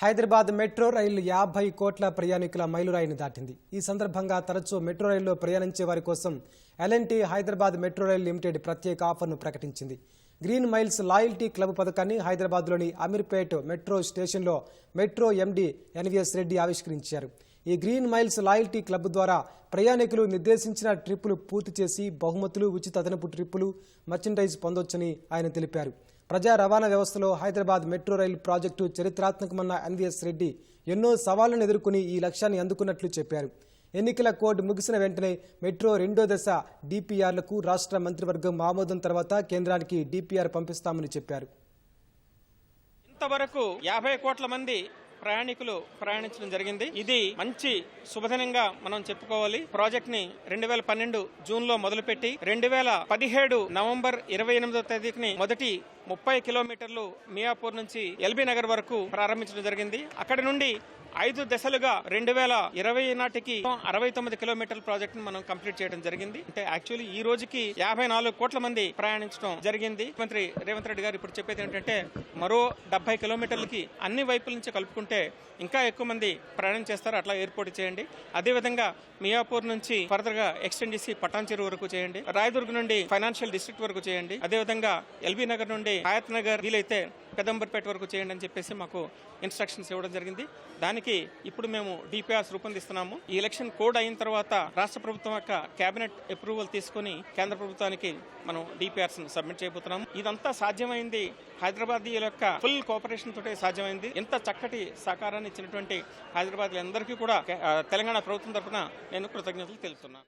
Hyderabad metro రైలు 50 కోట్ల ప్రయాణికుల మైలురాయిని దాటింది. ఈ సందర్భంగా తరచూ మెట్రో రైల్లో ప్రయాణించే వారి కోసం LNT Hyderabad metro rail limited ప్రత్యేక ఆఫర్ను ప్రకటించింది. గ్రీన్ మైల్స్ లాయల్టీ క్లబ్ పథకాన్ని హైదరాబాద్లోని అమీర్పేట్ మెట్రో స్టేషన్లో మెట్రో ఎండీ ఎన్వీఎస్ రెడ్డి ఆవిష్కరించారు. ఈ గ్రీన్ మైల్స్ లాయల్టీ క్లబ్ ద్వారా ప్రయాణికులు నిర్దేశించిన ట్రిప్పులు పూర్తి చేసి బహుమతులు, ఉచిత అదనపు ట్రిప్పులు, మర్చెండైజ్ పొందొచ్చని ఆయన తెలిపారు. ప్రజా రవాణా వ్యవస్థలో హైదరాబాద్ మెట్రో రైలు ప్రాజెక్టు చరిత్రాత్మకమన్న ఎన్వీఎస్ రెడ్డి ఎన్నో సవాళ్లను ఎదుర్కొని ఈ లక్ష్యాన్ని అందుకున్నట్లు చెప్పారు. ఎన్నికల కోడ్ ముగిసిన వెంటనే మెట్రో రెండో దశ డిపిఆర్లకు రాష్ట్ర మంత్రివర్గం ఆమోదం తర్వాత కేంద్రానికి డిపిఆర్ పంపిస్తామని చెప్పారు. ఇంతవరకు 50 కోట్ల మంది ప్రయాణికులు ప్రయాణించడం జరిగింది. ఇది మంచి శుభదినంగా మనం చెప్పుకోవాలి. ప్రాజెక్ట్ ని 2012 జూన్ లో మొదలుపెట్టి 2017 నవంబర్ 28వ తేదీకి మొదటి 30 కిలోమీటర్లు మియాపూర్ నుంచి ఎల్బీ నగర్ వరకు ప్రారంభించడం జరిగింది. అక్కడి నుండి 5 దశలుగా 2020 నాటికి 69 కిలోమీటర్ల ప్రాజెక్ట్ ను మనం కంప్లీట్ చేయడం జరిగింది. అంటే యాక్చువల్లీ ఈ రోజుకి 54 కోట్ల మంది ప్రయాణించడం జరిగింది. ముఖ్యమంత్రి రేవంత్ రెడ్డి గారు ఇప్పుడు చెప్పేది ఏంటంటే మరో 70 కిలోమీటర్లకి అన్ని వైపుల నుంచి కలుపుకుంటే ఇంకా ఎక్కువ మంది ప్రయాణం చేస్తారు. అట్లా ఏర్పాటు చేయండి. అదేవిధంగా మియాపూర్ నుంచి ఫర్దర్ గా ఎక్స్టెండ్ చేసి పటాన్చెరు వరకు చేయండి. రాయదుర్గ్ నుండి ఫైనాన్షియల్ డిస్ట్రిక్ట్ వరకు చేయండి. అదేవిధంగా ఎల్బీ నగర్ నుండి హయత్ నగర్ వీలైతే పెదంబర్పేట వరకు చేయండి అని చెప్పేసి మాకు ఇన్స్ట్రక్షన్స్ ఇవ్వడం జరిగింది. దానికి ఇప్పుడు మేము డిపిఆర్స్ రూపొందిస్తున్నాము. ఈ ఎలక్షన్ కోడ్ అయిన తర్వాత రాష్ట్ర ప్రభుత్వం యొక్క కేబినెట్ అప్రూవల్ తీసుకుని కేంద్ర ప్రభుత్వానికి మనం డిపిఆర్స్ సబ్మిట్ చేయబోతున్నాము. ఇదంతా సాధ్యమైంది హైదరాబాద్ యొక్క ఫుల్ కోఆపరేషన్ తోటే సాధ్యమైంది. ఎంత చక్కటి సహకారాన్ని ఇచ్చినటువంటి హైదరాబాద్ అందరికీ కూడా తెలంగాణ ప్రభుత్వం తరఫున నేను కృతజ్ఞతలు తెలుపుతున్నాను.